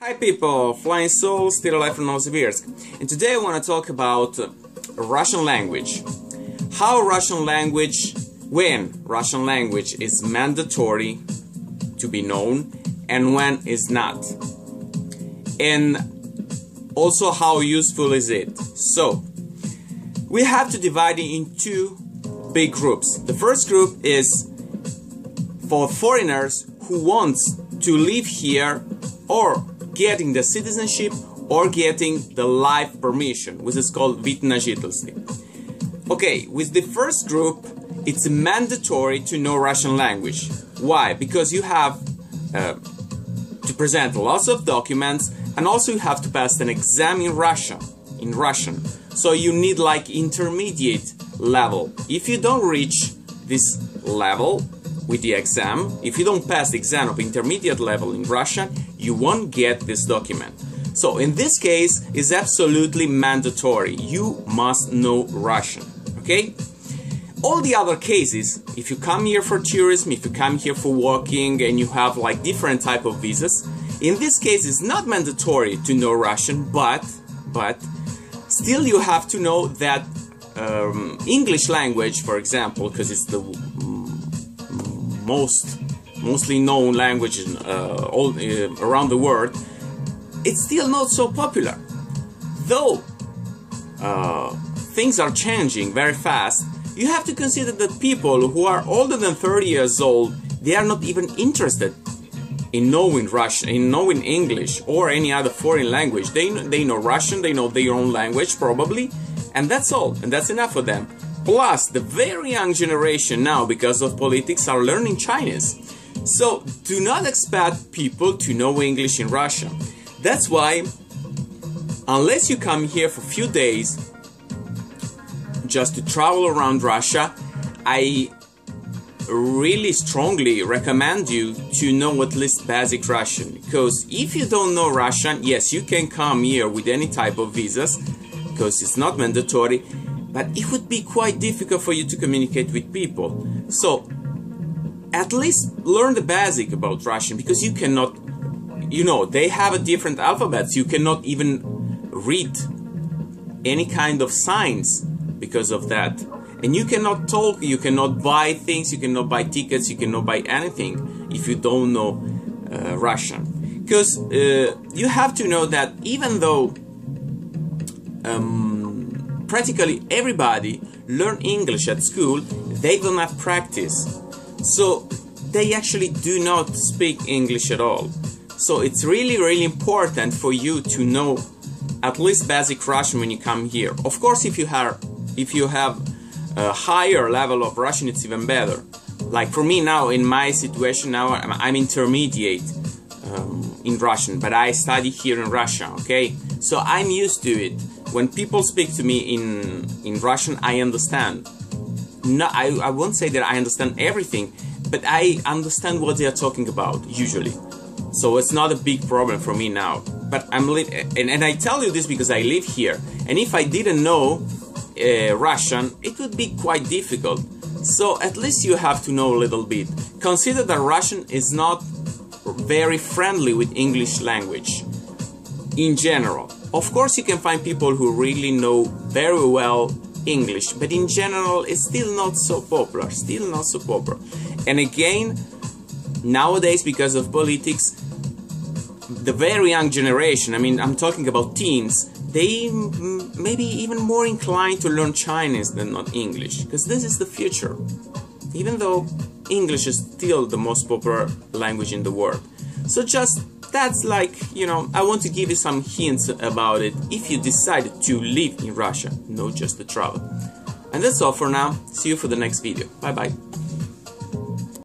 Hi people, Flying Soul, still alive from Novosibirsk, and today I want to talk about Russian language. How Russian language, when Russian language is mandatory to be known and when is not. And also how useful is it. So, we have to divide it in two big groups. The first group is for foreigners who want to live here or getting the citizenship or getting the life permission, which is called вид на жительство. Okay, with the first group, it's mandatory to know Russian language. Why? Because you have to present lots of documents, and also you have to pass an exam in Russian. So you need like intermediate level. If you don't reach this level with the exam, if you don't pass the exam of intermediate level in Russian, you won't get this document. So in this case, it's absolutely mandatory. You must know Russian, okay? All the other cases, if you come here for tourism, if you come here for working, and you have like different type of visas, in this case, it's not mandatory to know Russian, but still you have to know that English language, for example, because it's the mostly known language around the world, it's still not so popular. Though things are changing very fast, you have to consider that people who are older than 30 years old, they are not even interested in knowing Russian, in knowing English or any other foreign language. They know Russian, they know their own language probably, and that's all, and that's enough for them. Plus, the very young generation now, because of politics, are learning Chinese. So, do not expect people to know English in Russia. That's why, unless you come here for a few days, just to travel around Russia, I really strongly recommend you to know at least basic Russian. Because if you don't know Russian, yes, you can come here with any type of visas, because it's not mandatory, but it would be quite difficult for you to communicate with people. So, at least learn the basic about Russian, because you cannot, they have a different alphabets. You cannot even read any kind of signs because of that. And you cannot talk, you cannot buy things, you cannot buy tickets, you cannot buy anything if you don't know Russian. Because you have to know that even though practically everybody learn English at school, they don't have practice. So they actually do not speak English at all. So it's really important for you to know at least basic Russian when you come here. Of course, if you have a higher level of Russian, it's even better. Like for me now, in my situation now, I'm intermediate in Russian, but I study here in Russia, okay? So I'm used to it. When people speak to me in Russian, I understand. No, I won't say that I understand everything, but I understand what they are talking about, usually. So it's not a big problem for me now. But and I tell you this because I live here. And if I didn't know Russian, it would be quite difficult. So at least you have to know a little bit. Consider that Russian is not very friendly with English language in general. Of course, you can find people who really know very well English, but in general, it's still not so popular, And again, nowadays, because of politics, the very young generation, I mean, I'm talking about teens, they may be even more inclined to learn Chinese than not English, because this is the future, even though English is still the most popular language in the world. So that's like, I want to give you some hints about it if you decide to live in Russia, not just to travel. And that's all for now. See you for the next video. Bye bye.